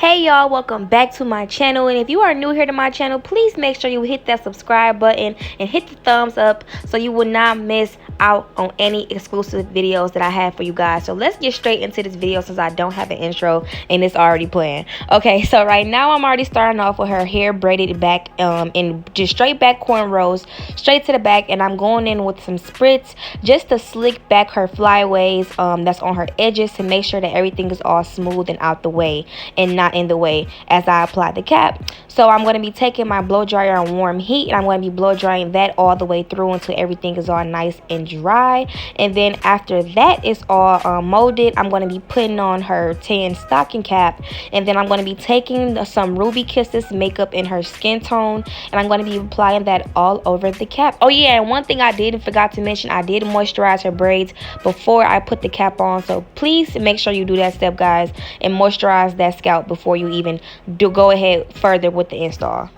Hey y'all, welcome back to my channel, and if you are new here to my channel, please make sure you hit that subscribe button and hit the thumbs up so you will not miss out on any exclusive videos that I have for you guys. So let's get straight into this video since I don't have an intro and it's already planned. Okay, so right now I'm already starting off with her hair braided back in just straight back cornrows straight to the back, and I'm going in with some spritz just to slick back her flyaways that's on her edges to make sure that everything is all smooth and out the way and not in the way as I apply the cap. So I'm going to be taking my blow dryer on warm heat, and I'm going to be blow drying that all the way through until everything is all nice and dry. And then after that is all molded, I'm going to be putting on her tan stocking cap, and then I'm going to be taking some Ruby Kisses makeup in her skin tone, and I'm going to be applying that all over the cap. Oh yeah, and one thing I did and forgot to mention, I did moisturize her braids before I put the cap on, so please make sure you do that step, guys, and moisturize that scalp before you even go ahead further with the install.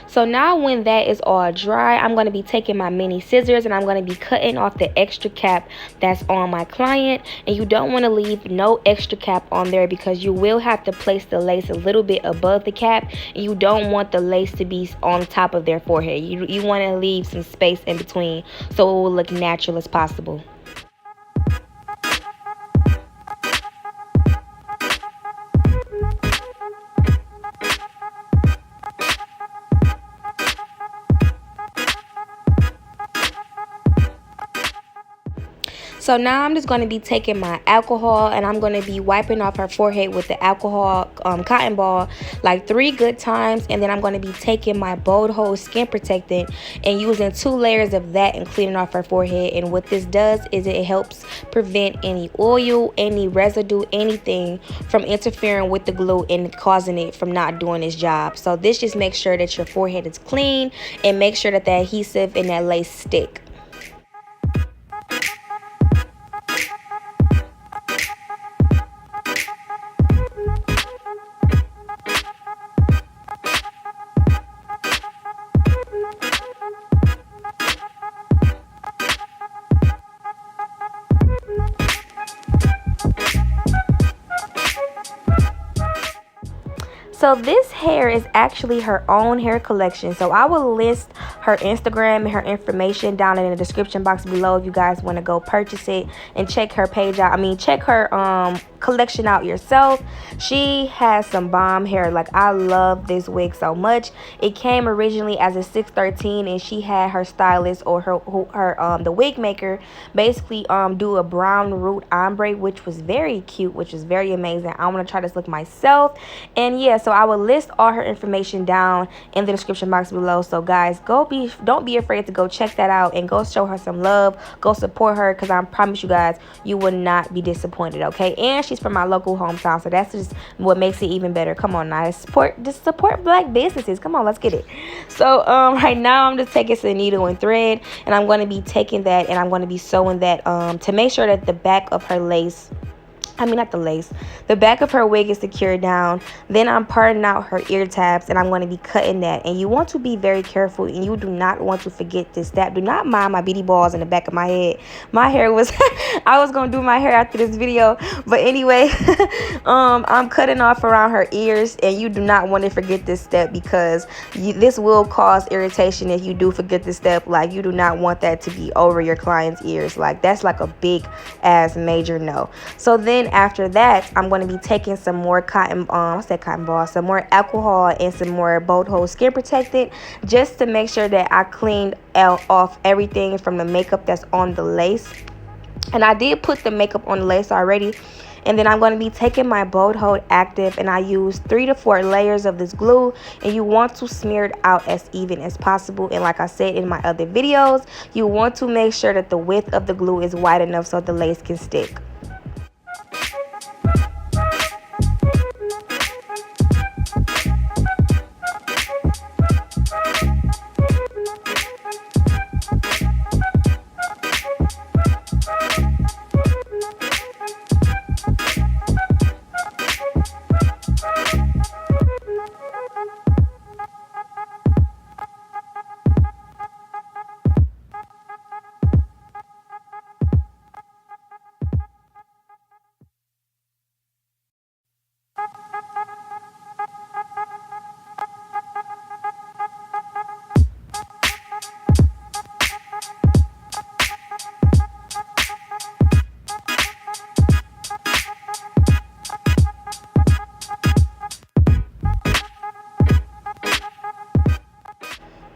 So now when that is all dry, I'm going to be taking my mini scissors and I'm going to be cutting off the extra cap that's on my client. And you don't want to leave no extra cap on there because you will have to place the lace a little bit above the cap, and you don't want the lace to be on top of their forehead. You want to leave some space in between so it will look natural as possible. So now I'm just going to be taking my alcohol and I'm going to be wiping off her forehead with the alcohol cotton ball like 3 good times, and then I'm going to be taking my Bold Hold skin protectant and using 2 layers of that and cleaning off her forehead. And what this does is it helps prevent any oil, any residue, anything from interfering with the glue and causing it from not doing its job. So this just makes sure that your forehead is clean and make sure that the adhesive and that lace stick. So this hair is actually her own hair collection. So I will list her Instagram and her information down in the description box below if you guys want to go purchase it and check her page out. I mean, check her collection out yourself. She has some bomb hair. Like, I love this wig so much. It came originally as a 613, and she had her stylist or the wig maker basically do a brown root ombre, which was very cute, which was very amazing. I want to try this look myself, and yeah, so I will list all her information down in the description box below. So guys, don't be afraid to go check that out and go show her some love. Go support her, because I promise you guys, you will not be disappointed. Okay, and she's from my local hometown, so that's just what makes it even better. Come on now, support black businesses. Come on, let's get it. So right now I'm just taking some needle and thread, and I'm going to be taking that and I'm going to be sewing that to make sure that the back of her lace, not the lace, the back of her wig is secured down. Then I'm parting out her ear tabs and I'm going to be cutting that. And you want to be very careful, and you do not want to forget this step. Do not mind my beady balls in the back of my head. My hair was I was going to do my hair after this video, but anyway, I'm cutting off around her ears, and you do not want to forget this step because this will cause irritation if you do forget this step. Like, you do not want that to be over your client's ears. Like, that's like a big ass major no. So then then after that, I'm going to be taking some more cotton ball, some more alcohol and some more Bold Hold Skin Protectant, just to make sure that I cleaned off everything from the makeup that's on the lace. And I did put the makeup on the lace already. And then I'm going to be taking my Bold Hold Active, and I use 3 to 4 layers of this glue, and you want to smear it out as even as possible. And like I said in my other videos, you want to make sure that the width of the glue is wide enough so the lace can stick.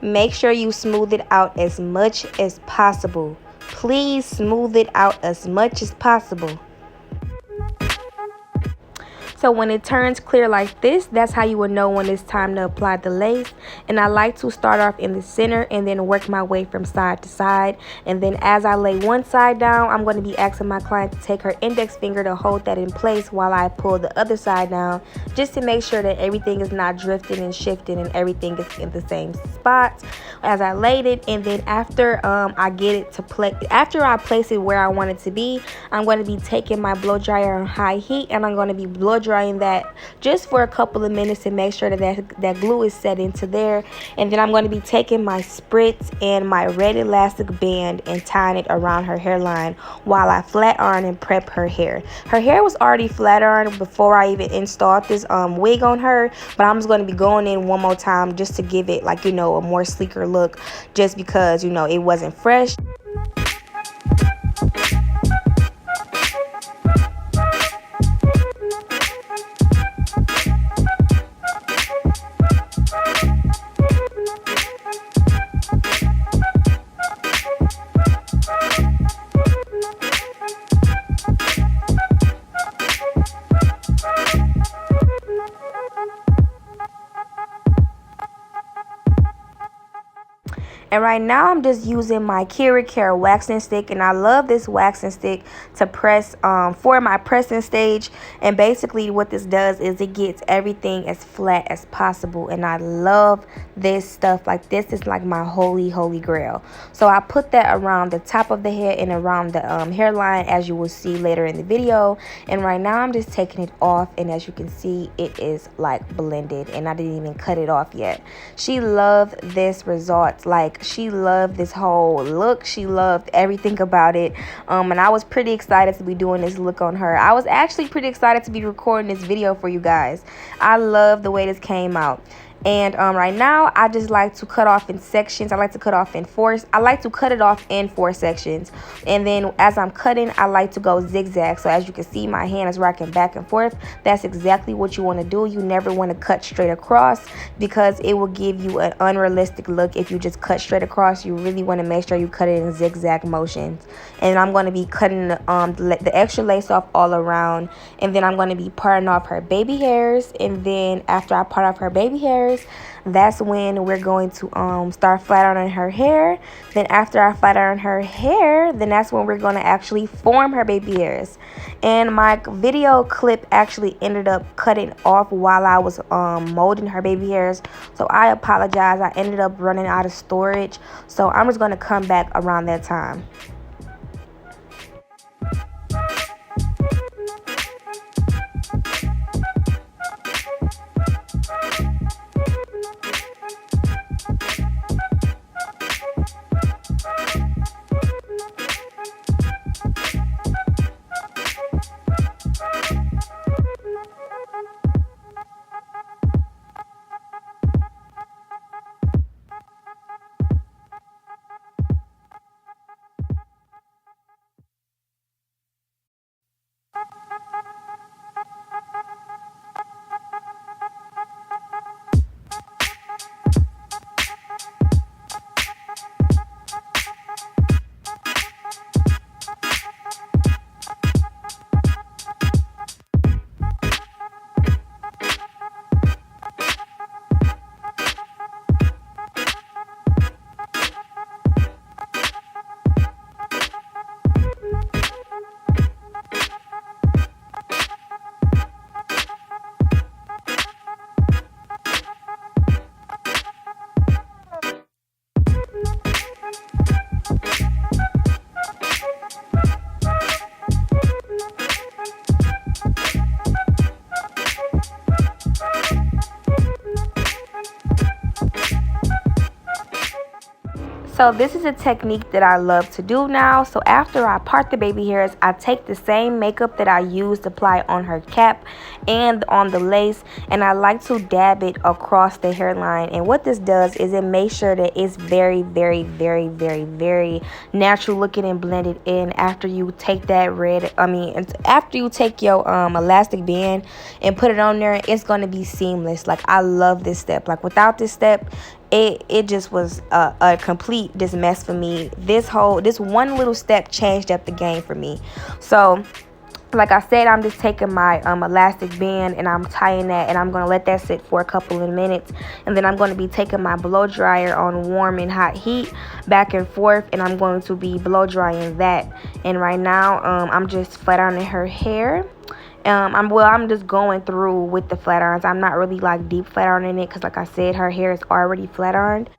Make sure you smooth it out as much as possible. Please smooth it out as much as possible. So when it turns clear like this, that's how you will know when it's time to apply the lace. And I like to start off in the center and then work my way from side to side. And then as I lay one side down, I'm going to be asking my client to take her index finger to hold that in place while I pull the other side down, just to make sure that everything is not drifting and shifting and everything is in the same spot as I laid it. And then after I get it to play, after I place it where I want it to be, I'm going to be taking my blow dryer on high heat, and I'm going to be blow drying that just for a couple of minutes to make sure that glue is set into there. And then I'm going to be taking my Spritz and my red elastic band and tying it around her hairline while I flat iron and prep her hair. Her hair was already flat ironed before I even installed this wig on her, but I'm just going to be going in one more time just to give it, like, you know, a more sleeker look, just because, you know, it wasn't fresh. And right now I'm just using my Kira Care waxing stick, and I love this waxing stick to press for my pressing stage. And basically what this does is it gets everything as flat as possible, and I love this stuff. Like, this is like my holy grail. So I put that around the top of the head and around the hairline, as you will see later in the video. And right now I'm just taking it off, and as you can see, it is like blended, and I didn't even cut it off yet. She loved this result. Like, she loved this whole look. She loved everything about it. And I was pretty excited to be doing this look on her. I was actually pretty excited to be recording this video for you guys. I love the way this came out. And right now I just like to cut off in sections. I like to cut off in I like to cut it off in 4 sections. And then as I'm cutting, I like to go zigzag. So as you can see, my hand is rocking back and forth. That's exactly what you want to do. You never want to cut straight across, because it will give you an unrealistic look if you just cut straight across. You really want to make sure you cut it in zigzag motions. And I'm going to be cutting the extra lace off all around. And then I'm going to be parting off her baby hairs. And then after I part off her baby hairs, that's when we're going to start flat ironing her hair. Then after I flat iron her hair, then that's when we're going to actually form her baby hairs. And my video clip actually ended up cutting off while I was molding her baby hairs, so I apologize. I ended up running out of storage, so I'm just going to come back around that time. So this is a technique that I love to do now. So after I part the baby hairs, I take the same makeup that I used to apply on her cap and on the lace, and I like to dab it across the hairline. And what this does is it makes sure that it's very, very, very, very, very natural looking and blended in. After you take that after you take your elastic band and put it on there, it's going to be seamless. Like, I love this step. Like, without this step, it just was a complete mess for me. This one little step changed up the game for me. So like I said, I'm just taking my elastic band and I'm tying that, and I'm going to let that sit for a couple of minutes, and then I'm going to be taking my blow dryer on warm and hot heat back and forth, and I'm going to be blow drying that. And right now I'm just flat ironing her hair. I'm just going through with the flat irons. I'm not really like deep flat ironing it because, like I said, her hair is already flat ironed.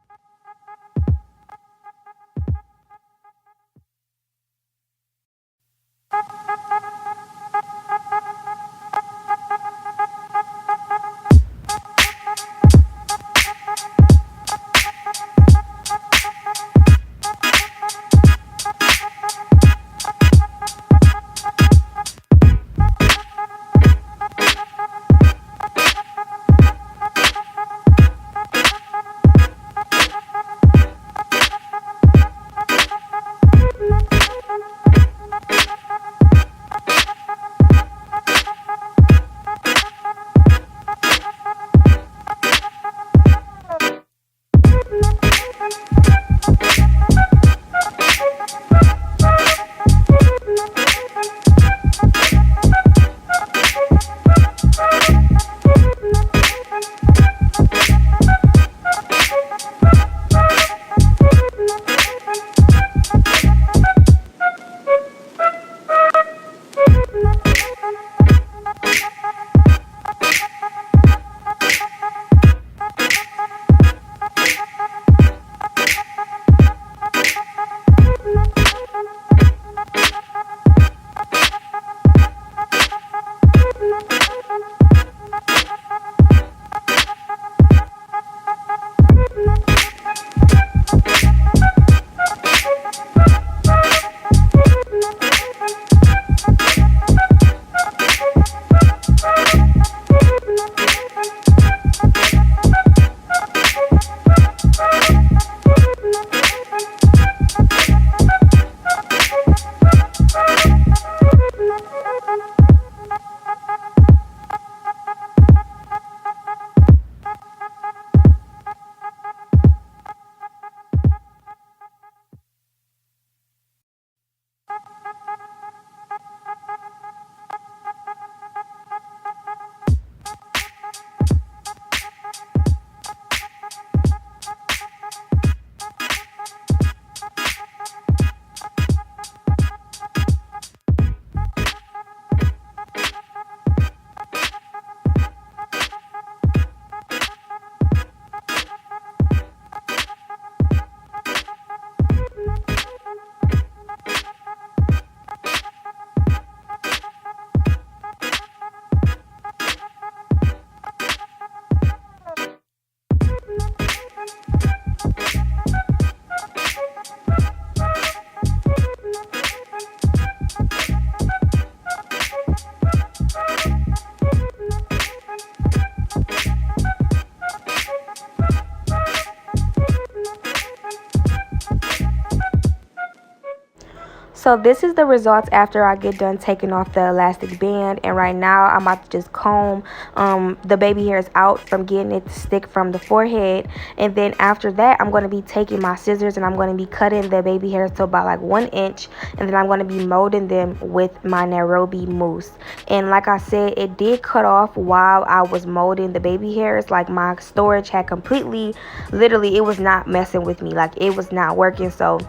So this is the results after I get done taking off the elastic band. And right now I'm about to just comb the baby hairs out from getting it to stick from the forehead. And then after that, I'm going to be taking my scissors and I'm going to be cutting the baby hairs to about like 1 inch. And then I'm going to be molding them with my Nairobi mousse. And like I said, it did cut off while I was molding the baby hairs. Like, my storage had completely, literally, it was not messing with me. Like, it was not working. So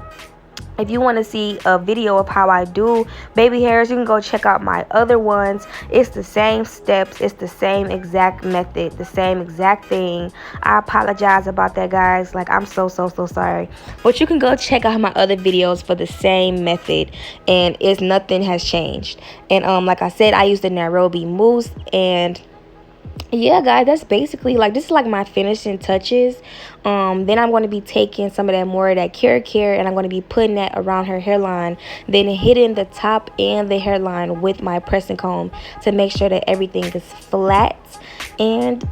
if you want to see a video of how I do baby hairs, you can go check out my other ones. It's the same steps. It's the same exact method, the same exact thing. I apologize about that, guys. Like, I'm so sorry. But you can go check out my other videos for the same method, and nothing has changed. And like I said, I use the Nairobi mousse, and yeah, guys, that's basically like, this is like my finishing touches. Then I'm going to be taking some of that more of that care, and I'm going to be putting that around her hairline, then hitting the top and the hairline with my pressing comb to make sure that everything is flat. And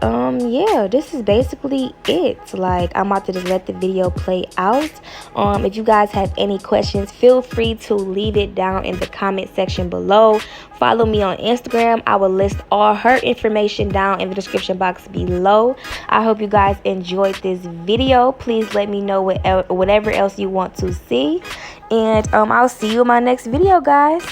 yeah, this is basically it. Like, I'm about to just let the video play out. If you guys have any questions, feel free to leave it down in the comment section below. Follow me on Instagram. I will list all her information down in the description box below. I hope you guys enjoyed this video. Please let me know whatever else you want to see, and I'll see you in my next video, guys.